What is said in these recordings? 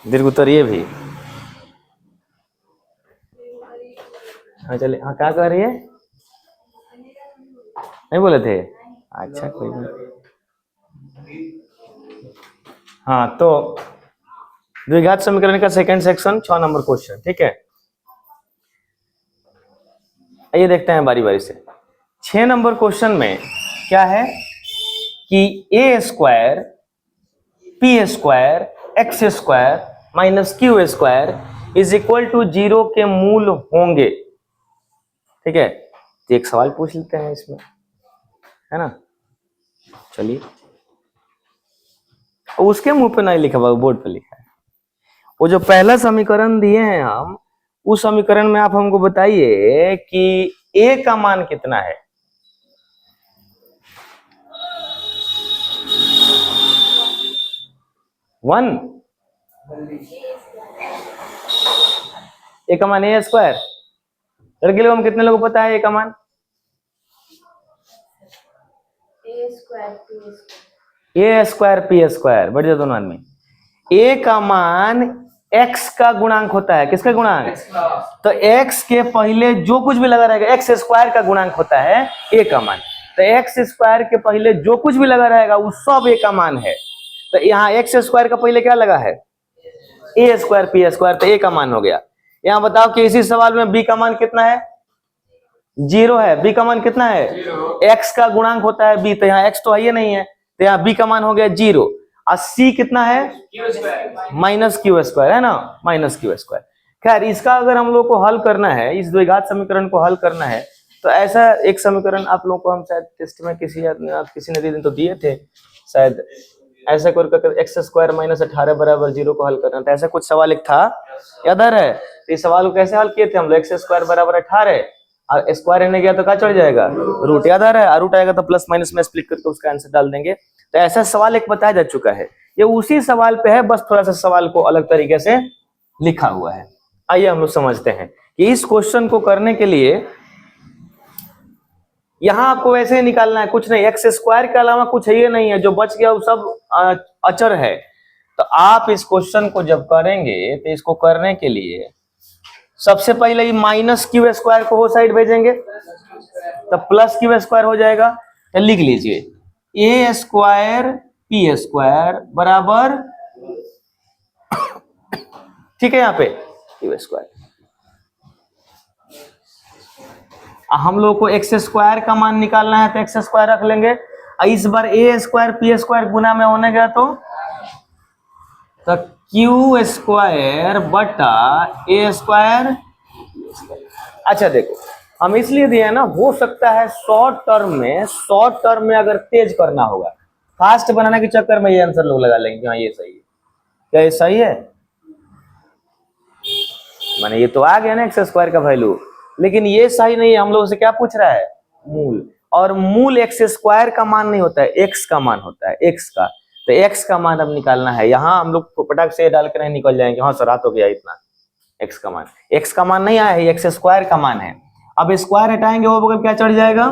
दीर्घ उत्तर ये भी। हाँ चले, हाँ क्या कह रही है, नहीं बोले थे, अच्छा कोई नहीं। हाँ तो द्विघात समीकरण का सेकंड सेक्शन 6 नंबर क्वेश्चन, ठीक है। आइए देखते हैं बारी बारी से। 6 नंबर क्वेश्चन में क्या है कि a square p square x square minus q square is equal to 0 के मूल होंगे, ठीक है। तो एक सवाल पूछ लेते हैं इसमें, है ना। चलिए, उसके मुंह पे नहीं लिखा हुआ, बोर्ड पे लिखा है। वो जो पहला समीकरण दिए हैं हम, उस समीकरण में आप हमको बताइए कि ए का मान कितना है। वन, ए का मान ए स्क्वायर। लड़के लोग हम कितने लोगों को पता है ए का मान? ए स्क्वायर पी स्क्वायर, बढ़ जाए दोनों आदमी। ए का मान एक्स का गुणांक होता है, किसका गुणांक? तो एक्स के पहले जो कुछ भी लगा रहेगा, एक्स स्क्वायर का गुणांक होता है ए का मान। तो एक्स स्क्वायर के पहले जो कुछ भी लगा रहेगा वो सब ए का मान है। तो यहाँ एक्स स्क्वायर का पहले क्या लगा है? ए स्क्वायर पी स्क्वायर, तो ए का मान हो गया। यहाँ बताओ कि इसी सवाल में बी का मान कितना है? 0 है। बी का मान कितना है? एक्स का गुणांक होता है बी, तो यहाँ एक्स तो है ही नहीं है, तो यहाँ बी का मान हो गया 0। और सी कितना है? माइनस क्यू स्क्वायर, है ना, माइनस क्यू स्क्वायर। खैर, इसका अगर हम लोग को हल करना है, इस द्विघात समीकरण को हल करना है, तो ऐसा एक समीकरण आप लोग को हम शायद टेस्ट में किसी ने दिन तो दिए थे शायद, ऐसा करके एक्स स्क्वायर माइनस 18 बराबर 0 को हल करना था, ऐसा कुछ सवाल एक था, याद है? तो इस सवाल को कैसे हल किए थे हम लोग? एक्स स्क्वायर बराबर 18 और स्क्वायर रहने गया तो क्या चढ़ जाएगा? रूट, याद आ रहा है? रूट आएगा तो प्लस माइनस में स्प्लिट करके उसका आंसर डाल देंगे। तो ऐसा सवाल एक बताया जा चुका है, ये उसी सवाल पे है, बस थोड़ा सा सवाल को अलग तरीके से लिखा हुआ है। आइए हम लोग समझते हैं कि इस क्वेश्चन को करने के लिए यहां आपको वैसे ही निकालना है, कुछ नहीं, एक्स स्क्वायर के अलावा कुछ है ये नहीं है, जो बच गया वो सब अचर है। तो आप इस क्वेश्चन को जब करेंगे तो इसको करने के लिए सबसे पहले ये माइनस क्यू स्क्वायर को वो साइड भेजेंगे, तो प्लस क्यू स्क्वायर हो जाएगा। तो लिख लीजिए ए स्क्वायर पी स्क्वायर बराबर, ठीक है, यहाँ पे क्यू स्क्वायर। हम लोग को एक्स स्क्वायर का मान निकालना है, तो एक्स स्क्वायर रख लेंगे। इस बार ए स्क्वायर पी स्क्वायर गुना में होने गया तो क्यू स्क्वायर बटा ए स्क्वायर। अच्छा देखो, हम इसलिए दिए ना, हो सकता है शॉर्ट टर्म में अगर तेज करना होगा, फास्ट बनाने के चक्कर में ये आंसर लोग लगा लेंगे, हाँ ये सही है। क्या ये सही है? माने ये तो आ गया ना एक्स स्क्वायर का वैल्यू, लेकिन ये सही नहीं है। हम लोग से क्या पूछ रहा है? मूल, और मूल एक्स स्क्वायर का मान नहीं होता है, एक्स का मान होता है, एक्स का। तो एक्स का मान अब निकालना है। यहाँ हम लोग पटाख से डाल के नहीं निकल जाएंगे, हाँ सर रात हो गया इतना। एक्स का मान नहीं आया है, एक्स स्क्वायर का मान है। अब स्क्वायर हटाएंगे, वो बगल क्या चढ़ जाएगा?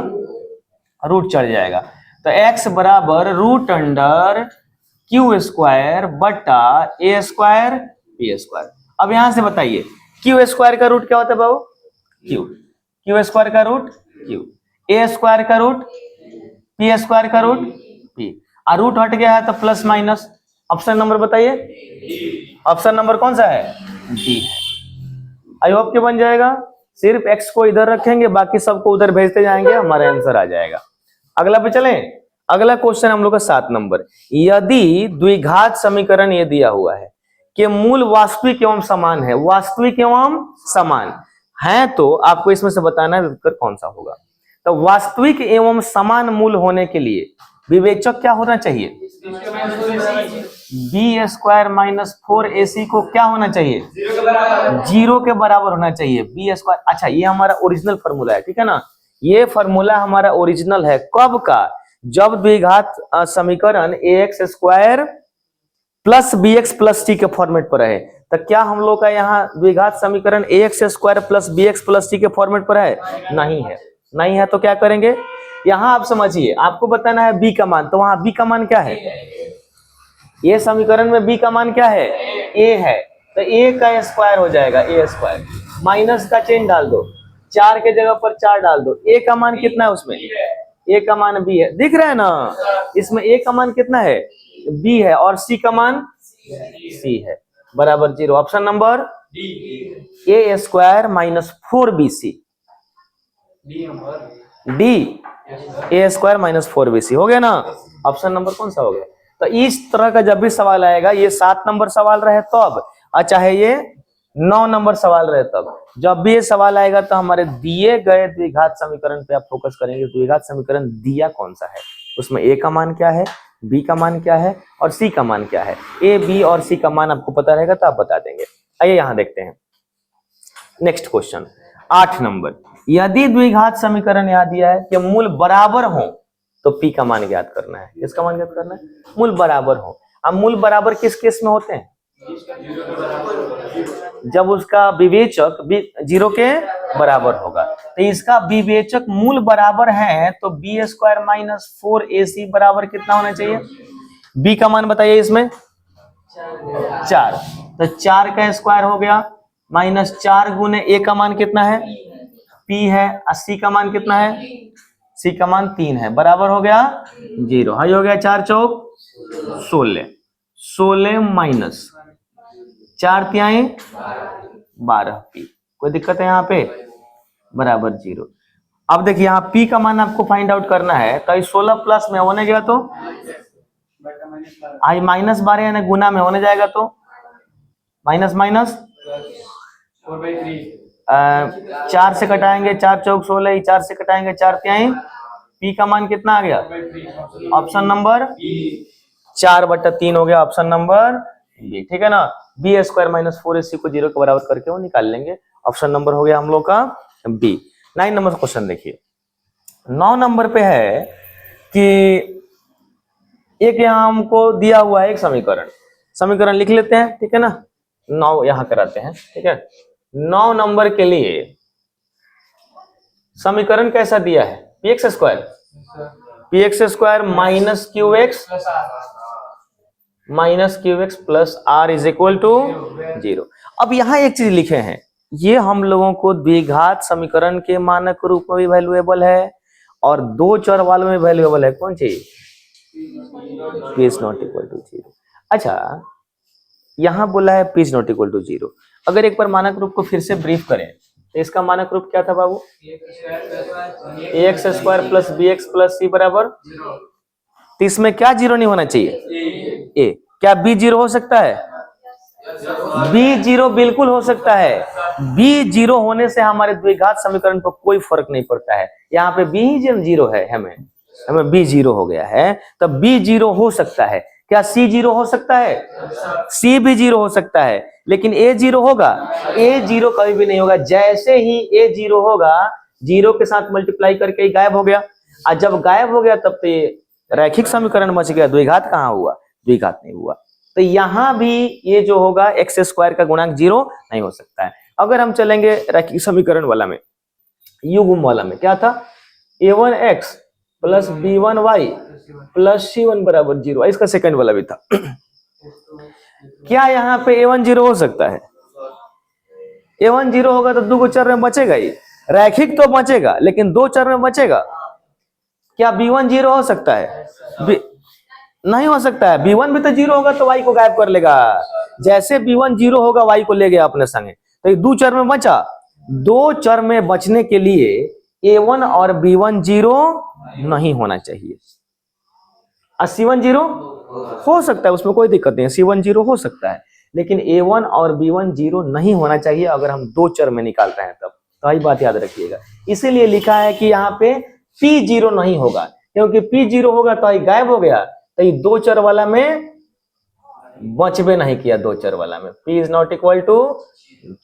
रूट चढ़ जाएगा। तो एक्स बराबर रूट अंडर क्यू स्क्वायर बटा ए स्क्वायर पी स्क्वायर। अब यहां से बताइए क्यू स्क्वायर का रूट क्या होता है बाबू? क्यू स्क्वायर का रूट क्यू, ए स्क्वायर का रूट पी स्क्वायर का रूट पी। और रूट हट गया है तो प्लस माइनस। ऑप्शन नंबर बताइए, ऑप्शन नंबर कौन सा है? डी है। आई होप के बन जाएगा। सिर्फ एक्स को इधर रखेंगे, बाकी सबको उधर भेजते जाएंगे, हमारा आंसर आ जाएगा। अगला पे चलें। अगला क्वेश्चन हम लोग का 7 नंबर। यदि द्विघात समीकरण ये दिया हुआ है कि मूल वास्तविक एवं समान है, वास्तविक एवं समान है, तो आपको इसमें से बताना है उत्तर कौन सा होगा। तो वास्तविक एवं समान मूल होने के लिए विवेचक क्या होना चाहिए? बी स्क्वायर माइनस 4ac को क्या होना चाहिए? 0 के बराबर होना चाहिए। बी स्क्वायर, अच्छा ये हमारा ओरिजिनल फॉर्मूला है, ठीक है ना, ये फॉर्मूला हमारा ओरिजिनल है। कब का? जब द्विघात समीकरण ax square plus bx plus T के फॉर्मेट पर है। तो क्या हम लोग का यहाँ द्विघात समीकरण ax square plus bx plus T के फॉर्मेट पर है? नहीं है। नहीं है तो क्या करेंगे? यहाँ आप समझिए, आपको बताना है b का मान, तो वहां b का मान क्या है? ये समीकरण में b का मान क्या है? ए है तो ए का स्क्वायर हो जाएगा ए स्क्वायर, माइनस का चिन्ह डाल दो, 4 के जगह पर 4 डाल दो, ए का मान कितना है उसमें, ए का मान बी है, दिख रहा है ना, इसमें ए का मान कितना है बी है और सी का मान सी है, बराबर 0। Option number A square minus 4bc, D A square minus 4bc हो गया ना। ऑप्शन नंबर कौन सा हो गया। तो इस तरह का जब भी सवाल आएगा, ये 7 नंबर सवाल रहे तब, और चाहे ये 9 नंबर सवाल रहे तब, जब भी ये सवाल आएगा तो हमारे दिए गए द्विघात समीकरण पे आप फोकस करेंगे। द्विघात समीकरण दिया कौन सा है, उसमें ए का मान क्या है, बी का मान क्या है और सी का मान क्या है। ए बी और सी का मान आपको पता रहेगा तो आप बता देंगे। आइए यहां देखते हैं नेक्स्ट क्वेश्चन 8 नंबर। यदि द्विघात समीकरण यहां दिया है कि मूल बराबर हो तो पी का मान ज्ञात करना है। किसका मान ज्ञात करना है, मूल बराबर हो। अब मूल बराबर किस केस में होते हैं, जब उसका विवेचक 0 के बराबर होगा। तो इसका विवेचक मूल बराबर है तो बी स्क्वायर माइनस 4ac बराबर कितना होना चाहिए, बी का मान बताइए इसमें 4, तो 4 का स्क्वायर हो गया माइनस 4 गुने ए का मान कितना है पी है, और सी का मान कितना है, सी का मान 3 है, बराबर हो गया 0। हाई हो गया 4 चौक 16, 16 माइनस 4 तिहाई 12 पी। कोई दिक्कत है यहाँ पे, बराबर 0। अब देखिए यहाँ पी का मान आपको फाइंड आउट करना है, तो 16 प्लस में होने गया तो आई माइनस 12 यानी गुना में होने जाएगा तो माइनस माइनस 4 से कटाएंगे 4 चौक 16, 4 से कटाएंगे 4 तिहाई, पी का मान कितना आ गया, ऑप्शन नंबर 4/3 हो गया, ऑप्शन नंबर बी। ठीक है ना, बी स्क्वायर माइनस 4ac को 0 के बराबर करके वो निकाल लेंगे। ऑप्शन नंबर हो गया हम लोग का बी। 9 नंबर क्वेश्चन देखिए, 9 नंबर पे है कि एक यहाँ हमको दिया हुआ है एक समीकरण लिख लेते हैं। ठीक है ना, 9 यहां कराते हैं। ठीक है, 9 नंबर के लिए समीकरण कैसा दिया है, px square minus Q X plus R is equal to 0। अब यहां एक चीज लिखे हैं, ये हम लोगों को द्विघात समीकरण के मानक रूप में भी वैल्यूएबल है और 2 चर वालों में वैल्यूएबल है। कौन सी, p is not equal to 0। अच्छा, यहां बोला है p is not equal to 0। अगर एक बार मानक रूप को फिर से ब्रीफ करें तो इसका मानक रूप क्या था बाबू, ax square plus bx plus c बराबर, तो इसमें क्या 0 नहीं होना चाहिए, ए। क्या b 0 हो सकता है, b 0 बिल्कुल हो सकता है। b 0 होने से हमारे द्विघात समीकरण पर कोई फर्क नहीं पड़ता है। यहाँ पे b ही 0 है, हमें b 0 हो गया है, तो b 0 हो सकता है। क्या c 0 हो सकता है, c भी 0 हो सकता है, लेकिन a 0 होगा, a 0 कभी भी नहीं होगा। जैसे ही a 0 होगा, 0 के साथ मल्टीप्लाई करके ही गायब हो गया, और जब गायब हो गया तब तो ये रैखिक समीकरण बच गया, द्विघात कहाँ हुआ, द्विघात नहीं हुआ। तो यहां भी ये जो होगा एक्स स्क्वायर का गुणांक 0 नहीं हो सकता है। अगर हम चलेंगे रैखिक समीकरण वाला में, युग्म वाला में क्या था, a1x plus b1y plus c1 बराबर 0, इसका सेकंड वाला भी था। क्या यहाँ पे a1 0 हो सकता है, a1 0 होगा तो 2 चर में बचेगा ही, रैखिक तो बचेगा लेकिन 2 चर में बचेगा। क्या b1 0 हो सकता है, नहीं हो सकता है। b1 भी तो 0 होगा तो y को गायब कर लेगा। जैसे b1 0 होगा y को ले गया अपने संगे, तो 2 चर में बचा। 2 चर में बचने के लिए a1 और b1 0 नहीं होना चाहिए, और c1 0 हो सकता है, उसमें कोई दिक्कत नहीं है, c1 0 हो सकता है, लेकिन a1 और b1 0 नहीं होना चाहिए अगर हम 2 चर में निकाल रहे हैं तब। तो यही बात याद रखिएगा, इसीलिए लिखा है कि यहाँ पे p 0 नहीं होगा, क्योंकि p 0 होगा तो ये गायब हो गया, तो ये 2 चर वाला में बचबे नहीं किया, 2 चर वाला में p is not equal to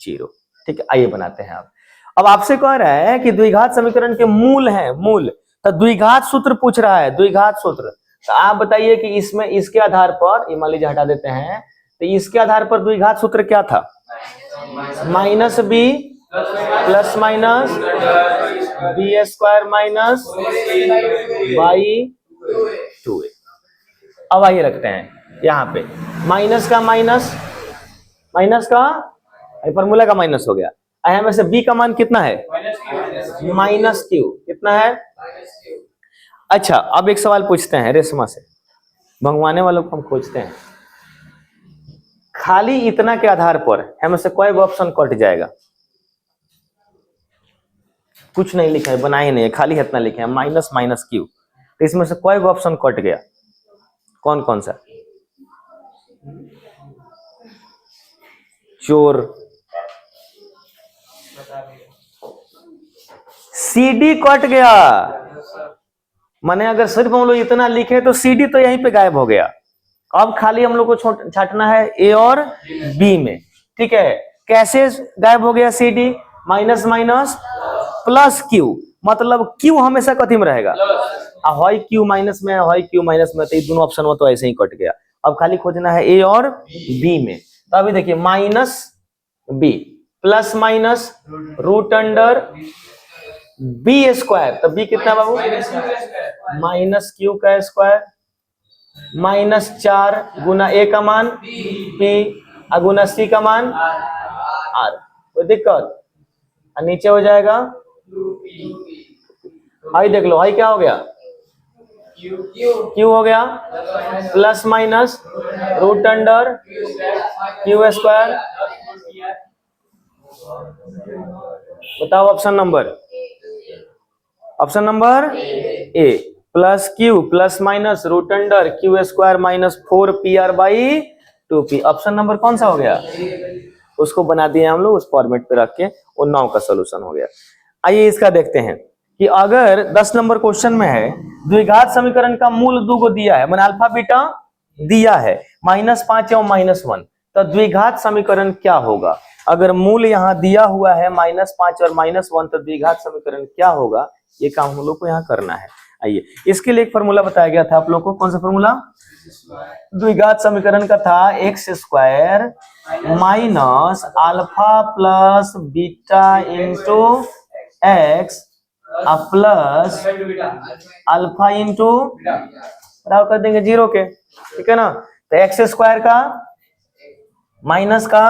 0। ठीक है, आइए बनाते हैं। अब आपसे कह रहा है कि द्विघात समीकरण के मूल हैं, मूल, तो द्विघात सूत्र पूछ रहा है, द्विघात सूत्र। तो आप बताइए कि इसमें इसके आधार पर, ये मान लीजिए हटा देते हैं, तो इसके आधार पर द्विघात सूत्र क्या था, minus B plus minus B square minus by 2a। अब आइए रखते हैं यहाँ पे माइनस का माइनस माइनस का फॉर्मूला का माइनस हो गया। यहाँ में से बी का मान कितना है, माइनस क्यू। कितना है? अच्छा, अब एक सवाल पूछते हैं रेशमा से, भंगवाने वालों को हम खोजते हैं। खाली इतना के आधार पर हमें से कोई ऑप्शन कट जाएगा? कुछ नहीं लिखा है, बनाए नहीं है, खाली इतना लिखे हैं माइनस माइनस क्यू। तो इसमें से कोई ऑप्शन कट गया, कौन कौन सा? चोर। सीडी कट गया। माने अगर सिर्फ हम लोग इतना लिखे तो सीडी तो यहीं पे गायब हो गया। अब खाली हम लोग को छाटना है ए और बी में। ठीक है, कैसे गायब हो गया CD? Minus minus plus Q, मतलब क्यू हमेशा कथी में रहेगा, हाई क्यू माइनस में, हाई क्यू माइनस में, तो ये दोनों ऑप्शन में तो ऐसे ही कट गया। अब खाली खोजना है ए और बी में। तो अभी देखिए minus B plus minus root under B square, तो बी कितना बाबू? माइनस क्यू का स्क्वायर माइनस 4 गुना ए का मान पी गुना सी का मान आर। कोई दिक्कत? नीचे हो जाएगा हाई, देख लो हाई क्या हो गया, क्यू हो गया plus minus root under q square. बताओ option number a plus q plus minus root under q square minus 4 p r by 2p। Option number कौन सा हो गया? उसको बना दिए हम लोग, उस फॉर्मेट पे रख के, वो 9 का सोल्यूशन हो गया। आइए इसका देखते हैं कि अगर 10 नंबर क्वेश्चन में है द्विघात समीकरण का मूल 2 को दिया है, मैंने अल्फा बीटा दिया है, -5 और -1, तो द्विघात समीकरण क्या होगा? अगर मूल यहाँ दिया हुआ है -5 और -1, तो द्विघात समीकरण क्या होगा? ये काम हम लोग को यहाँ करना है। आइए इसके लिए एक फॉर्मूला बताया गया था आप लोग को। कौन सा फॉर्मूला? द्विघात समीकरण का था x square minus alpha plus beta into x plus alpha into बराबर कर देंगे 0 के। ठीक है ना? तो एक्स स्क्वायर का माइनस का,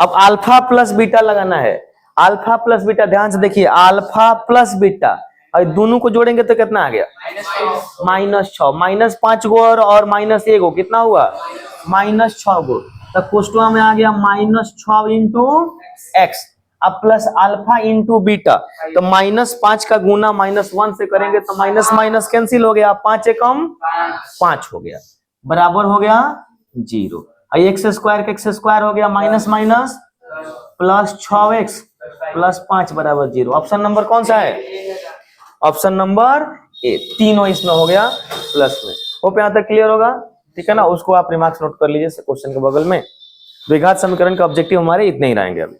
अब अल्फा प्लस बीटा लगाना है। अल्फा प्लस बीटा, ध्यान से देखिए, अल्फा प्लस बीटा, और दोनों को जोड़ेंगे तो कितना आ गया? -6, -5 गो और -1 गो, कितना हुआ? -6 गो। तो कोष्टवा में आ गया -6 इंटू एक्स अब प्लस अल्फा इंटू बीटा। तो -5 का गुना -1 से करेंगे तो माइनस माइनस कैंसिल हो गया, 5 एकम 5 हो गया, बराबर हो गया 0। एक्स स्क्वायर का एक्स स्क्वायर हो गया minus minus plus 6x plus 5 बराबर 0। ऑप्शन नंबर कौन सा है? ऑप्शन नंबर ए। तीनों इसमें हो गया प्लस में। होप यहाँ तक क्लियर होगा? ठीक है ना? उसको आप रिमार्क्स नोट कर लीजिए क्वेश्चन के बगल में। द्विघात समीकरण का ऑब्जेक्टिव हमारे इतने ही रहेंगे अभी।